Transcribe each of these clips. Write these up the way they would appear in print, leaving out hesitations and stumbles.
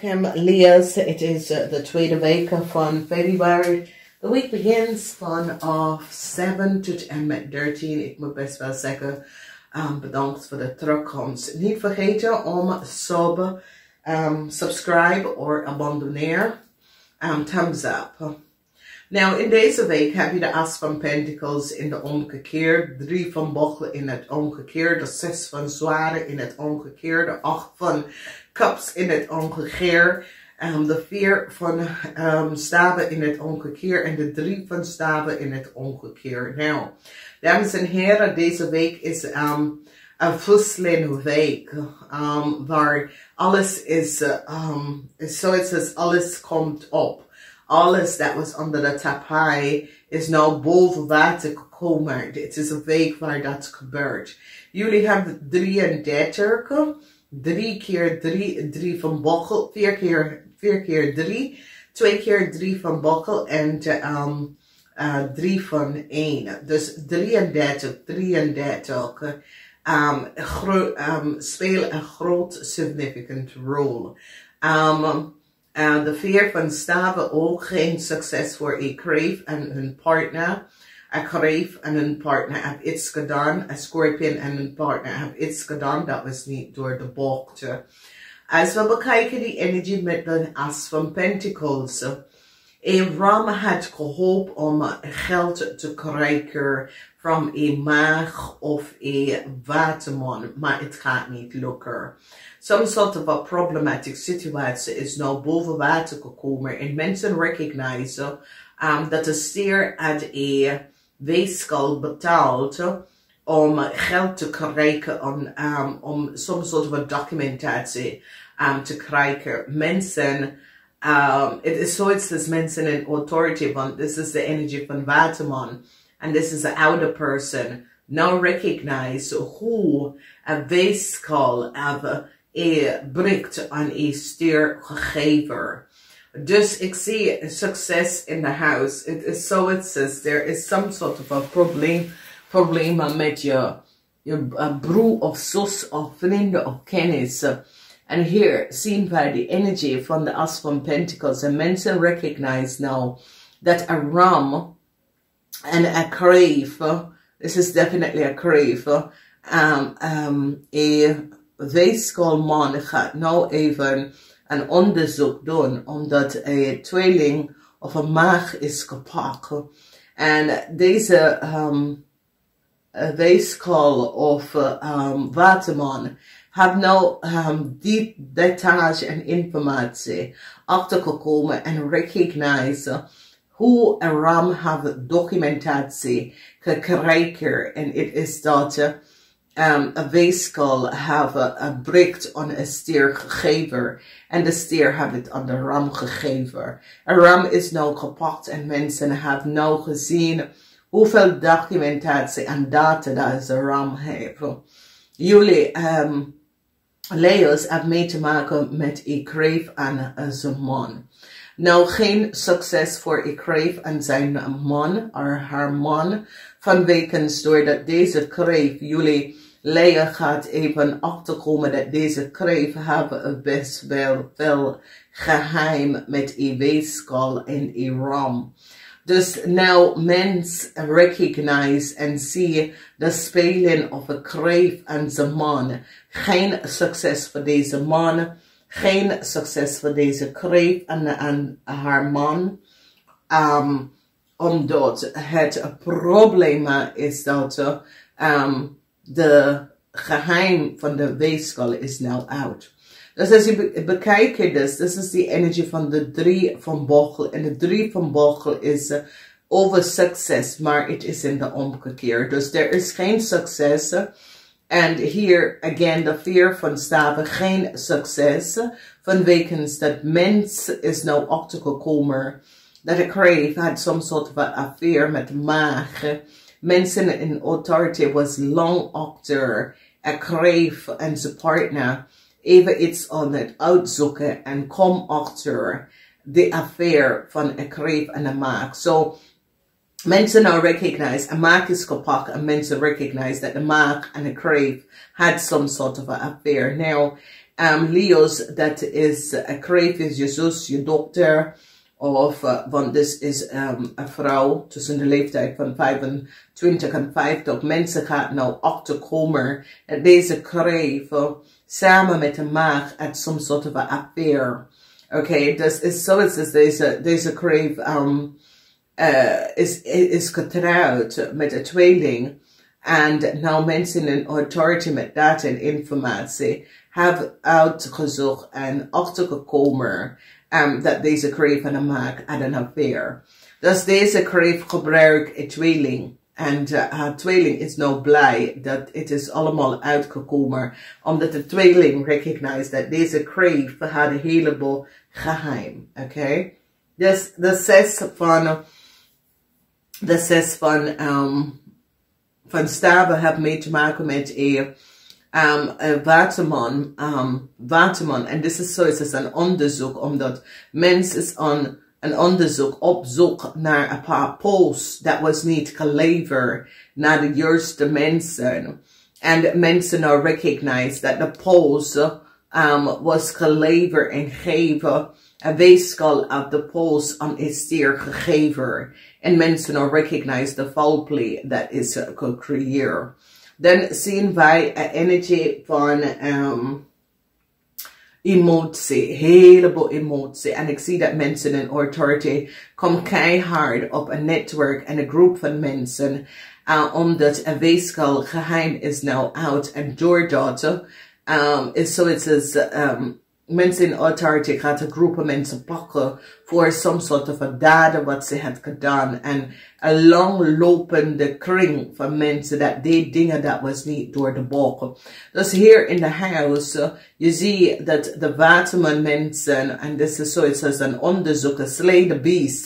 welcome Leah's. Het is de tweede week van februari. De week begint vanaf 7 tot en met 13. Ik moet best wel zeggen, bedankt voor de terugkomst. Niet vergeten om subscribe of abonneer. Thumbs up. Nou, in deze week heb je de As van Pentacles in de omgekeerd, 3 van Bochel in het omgekeerd, de 6 van Zwaarden in het omgekeerd, de 8 van Cups in het omgekeerd, de 4 van Staven in het omgekeerd en de 3 van Staven in het omgekeerd. Nou, dames en heren, deze week is een wisselende week, waar alles is, zoiets als alles komt op. Alles dat was onder de tapijt is nou boven water gekomen. Het is een week waar dat gebeurt. Jullie hebben 33. 3 keer 3 van Bochel. 4 keer 3. 2 keer 3 van Bochel. En 3 van 1. Dus 33. Spelen een groot significant rol. De 4 van Staven ook geen succes voor een kreef en hun partner. Een kreef en hun partner hebben iets gedaan. Een scorpion en hun partner hebben iets gedaan. Dat was niet door de boogte. Als we bekijken die energie met de As van Pentacles. Een ram had gehoopt om geld te krijgen van een maag of een waterman. Maar het gaat niet lukken. Some sort of a problematic situatie is nou boven water gekomen en mensen recognizen dat de stier uit een weeskal betaalt om geld te krijgen, om some sort of a documentatie te krijgen. Mensen, het is zoiets als mensen in authority, want this is the energy van waterman and this is an ouder person. Now recognize hoe een weeskal breekt aan een stuurgever. Dus ik zie succes in de huis. Het is zoiets, there is some sort of a probleem met je broer of zus of vrienden of kennis. En hier zien wij de energie van de As van Pentacles. En mensen recognize now that a ram and a kreef, this is definitely a kreef, weeskalman gaat nou even een onderzoek doen, omdat een tweeling of een maag is gepakt. En deze weeskal of waterman heeft nou die details en informatie achtergekomen en recognize hoe een ram heeft documentatie gekregen. En het is dat een weeskal breekt aan een stiergever. En de stier heeft het aan de ram gegeven. Een ram is nou gepakt en mensen hebben nou gezien hoeveel documentatie en data dat de ram heeft. Jullie Leo's hebben mee te maken met een kreef en zijn man. Nou, geen succes voor een kreef en zijn man, of haar man, vanwege doordat deze kreef, jullie Lea gaat even achterkomen dat deze kreef hebben best wel veel geheim met een weeskal en een ram. Dus nou mens recognize en zie de spelen of een kreef en zijn man. Geen succes voor deze man. Geen succes voor deze kreef en haar man. Omdat het probleem is dat de geheim van de weeskal is nou uit. Dus als je bekijkt, dus, dit is de energie van de 3 van Bochel. En de 3 van Bochel is over succes, maar het is in de omgekeerd. Dus er is geen succes. En hier, again, de 4 van Staven, geen succes. Vanwege dat mens is nou achtergekomen dat de kreef had some sort of affair met maag. Mensen in authority was lang achter een kreef en zijn partner even iets aan het uitzoeken en kom achter de affair van een kreef en een maag. So, mensen now recognize een maag is gepakt en mensen recognize that the maag and a kreef had some sort of an affair. Now, Leo's, dat is kreeg is je zus, je dochter, of, want dit is een vrouw tussen de leeftijd van 25 en 50. Mensen gaan nou achterkomen dat deze kreeg samen met de maag at some sort of an affair. Okay, dus is zoiets als deze kreeg is getrouwd met een tweeling. En nou mensen in authority met data en informatie hebben uitgezocht en achtergekomen dat deze kreeg van een maag had een affair. Dus deze kreeg gebruikt een tweeling. En haar tweeling is nou blij dat het is allemaal uitgekomen. Omdat de tweeling recognized dat deze kreeg had een heleboel geheim. Oké? Okay? Dus de zes van staven heeft mee te maken met een waterman. En dit is zoiets als een onderzoek, omdat mensen is aan een onderzoek op zoek naar een paar posts dat was niet geleverd naar de juiste mensen. En mensen nou recognize dat de post was geleverd en gegeven. Een weeskal op de post aan is zeer gegeven. En mensen nou recognize de foul play dat is gecreëerd. Dan zien wij een energie van emotie, heleboel emotie. En ik zie dat mensen in authority komen keihard op een netwerk en een groep van mensen. Omdat een weeskal geheim is nou uit. En doordat is zoiets als mensen in authority gaat een groep mensen pakken voor some soort of daden wat ze had gedaan. En een langlopende kring van mensen dat deed dingen dat was niet door de boken. Dus hier in de huis, je ziet dat de waterman mensen, en dit is zoiets als een onderzoek, een slay the beast.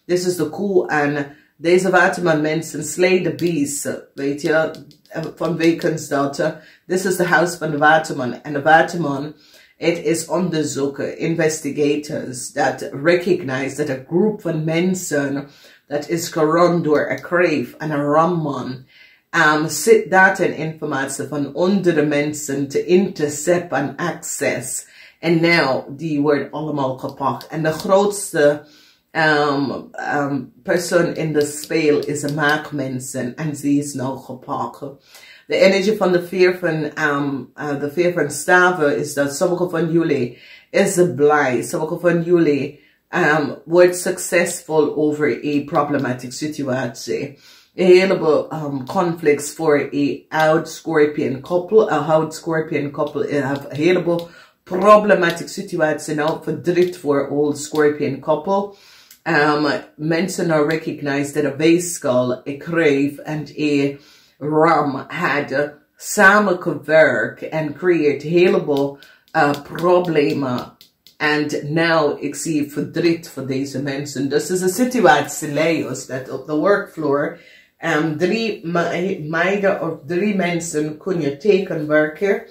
Dit is de koe en deze waterman mensen slay the beast, weet je, van wekens dat. Dit is de huis van de waterman. En de waterman, het is onderzoeken, investigators, that recognize that a group van mensen dat is gerun door een kreef en een ramman, zit data en informatie van onder de mensen te intercepten en access. En nou, die wordt allemaal gepakt. En de grootste persoon in de speel is een maagmensen en die is nou gepakt. De energie van de vier van staven is dat sommige van jullie is blij. Sommige van jullie wordt succesvol over een problematische situatie. Een heleboel conflicts voor een oud Scorpion couple. Een oud Scorpion couple heeft een heleboel problematische situatie. Nou, verdriet voor old Scorpion couple. Mensen nou recognize dat een weeskal, een kreef en een ram had samengewerkt en creëert heleboel problemen. En nu ik zie verdriet voor deze mensen. Dus het is een situatie, Leo's, dat op de workfloor 3 meiden of 3 mensen kunnen tekenwerken.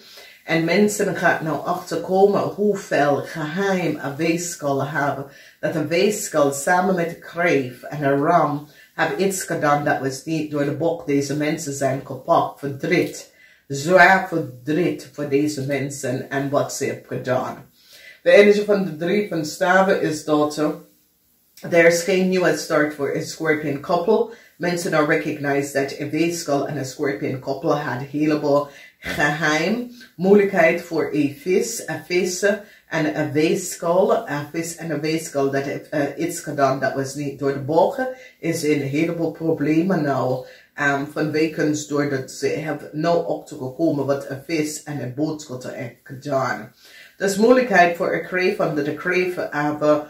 En mensen gaan nou achterkomen hoeveel geheim een weeskal hebben. Dat een weeskal samen met een kreef en een ram hebben iets gedaan dat was niet door de bok. Deze mensen zijn gepakt. Verdriet. Zwaar verdriet voor deze mensen en wat ze hebben gedaan. De energie van de 3 van staven is dat er is geen nieuwe start voor een Scorpion couple. Mensen nou recognize dat een weeskal en een Scorpion couple had een heleboel geheim. Moeilijkheid voor een vis en een weeskal. Een vis en een weeskal dat heeft iets gedaan dat was niet door de bogen. Is een heleboel problemen nou. Van wekens doordat ze hebben nou achtergekomen wat een vis en een boodschutter heeft gedaan. Dus moeilijkheid voor een kreef, omdat de kreef hebben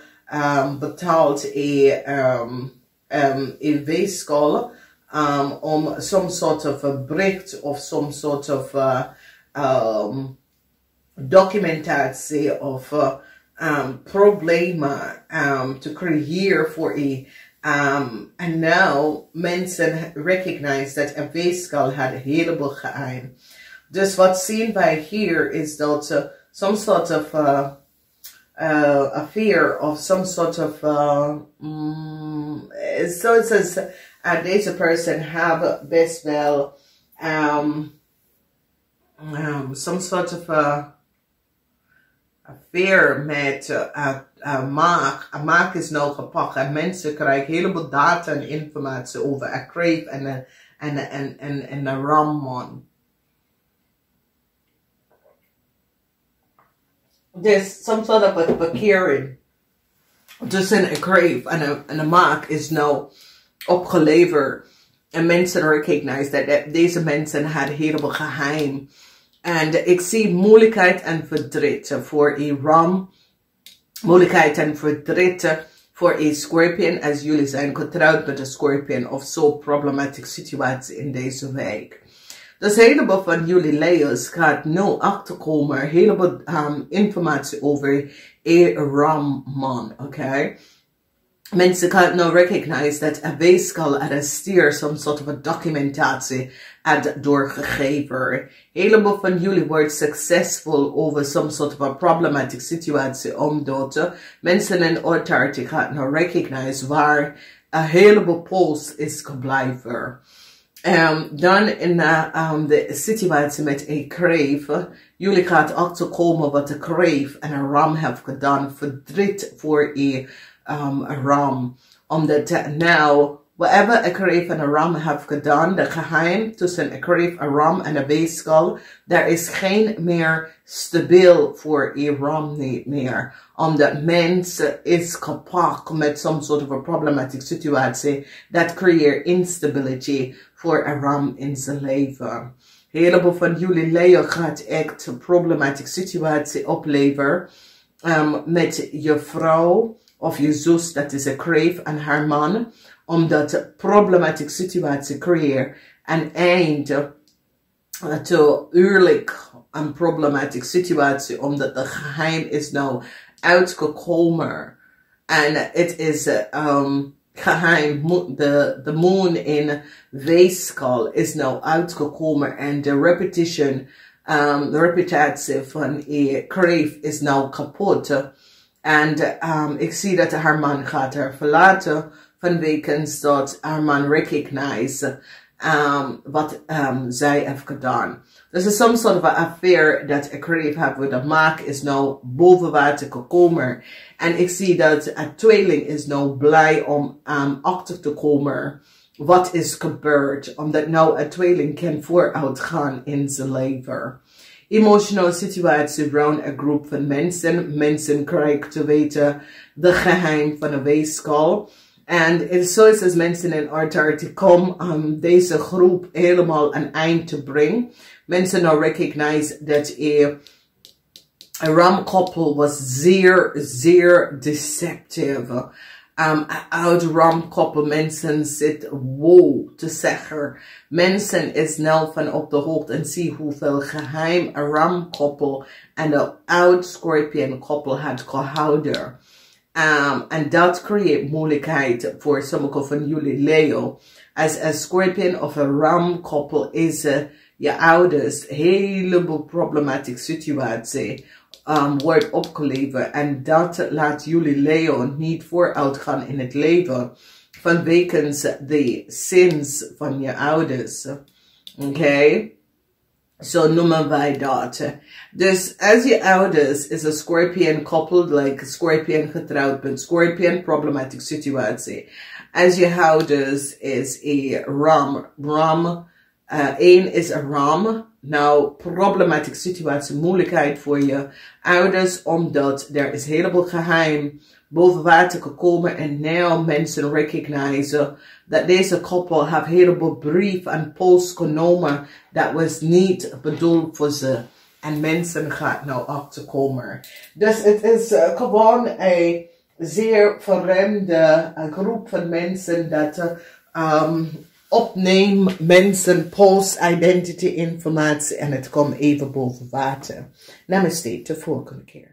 betaald een weeskal om some sort of a bericht of some sort of documentatie of problemen te creëren voor een. En nu mensen recognize dat een weeskal had een heleboel geheim. Dus wat zien wij hier is dat some sort of affair of some sort of so it says deze person have best wel some sort of affair met Maag. Maag is nou gepakt en mensen krijgen heleboel data en informatie over een kreef en een ramman. There's some sort of a verkering tussen een kreef en een maag is nou opgeleverd. En mensen recognize dat deze mensen hadden heleboel geheim. En ik zie moeilijkheid en verdriet voor een ram. Moeilijkheid en verdriet voor een scorpion. Als jullie zijn getrouwd met een scorpion of zo'n problematische situatie in deze week. Dus een heleboel van jullie leeuws gaat nu achterkomen. Een heleboel informatie over een ramman. Oké? Mensen gaan nu recognize dat een weeskal aan een stier some sort of a documentatie had doorgegeven. Een heleboel van jullie wordt succesvol over some sort of a problematic situatie, omdat mensen in authority gaan nu recognize waar een heleboel post is gebleven. Dan in de situatie met een kreef, jullie gaan achterkomen wat de kreef en een ram heeft gedaan, verdriet voor een ram. Omdat nou, whatever een kreef en een ram heeft gedaan, de geheim tussen een kreef, een ram en een weeskal, daar is geen meer stabiel voor een ram niet meer. Omdat mens is gepakt met some sort of a problematic situatie, dat creëert instability voor een ram in zijn leven. Een heleboel van jullie leeuw gaat echt een problematische situatie opleveren met je vrouw of je zus, dat is een kreef, en haar man, omdat de problematische situatie creëert een einde te eerlijk een problematische situatie, omdat de geheim is nou uitgekomen. En het is geheim, de moon in weeskal is nou uitgekomen en de reputatie van een kreef is nou kapot. En ik zie dat haar man gaat haar verlaten vanwege dat haar man recognize wat zij heeft gedaan. Dus is some sort of an affair dat een kreef heeft with de maag is nou boven water gekomen. En ik zie dat een tweeling is nou blij om achter te komen wat is gebeurd. Omdat nou een tweeling kan vooruit gaan in zijn leven. Emotionele situatie rond een groep van mensen. Mensen krijgen te weten de geheim van een weeskal. En het is zo als mensen in authority komen om deze groep helemaal een eind te brengen. Mensen nou recognize dat een ramkoppel was zeer deceptive. Een oud ramkoppel, mensen zitten wow te zeggen. Mensen is nou van op de hoogte en zie hoeveel geheim een ramkoppel en de oud scorpion koppel had gehouden. En dat creëert moeilijkheid voor sommige van jullie leeuw. Als een scorpion of een ramkoppel is je ouders heleboel problematische situatie wordt opgeleverd. En dat laat jullie leeuw niet vooruit gaan in het leven. Vanwege de sins van je ouders. Oké? Zo noemen wij dat. Dus als je ouders is een scorpion couple, like scorpion getrouwd met scorpion, problematische situatie. Als je ouders is een ram, één is een ram. Nou, problematische situatie, moeilijkheid voor je ouders, omdat er is heleboel geheim boven water gekomen en nu mensen recognize dat deze koppel heeft heleboel brief en post genomen dat was niet bedoeld voor ze. En mensen gaan nou achterkomen. Dus het is gewoon een zeer vreemde groep van mensen dat opneem mensen post identity informatie en het komt even boven water. Namaste, de volgende keer.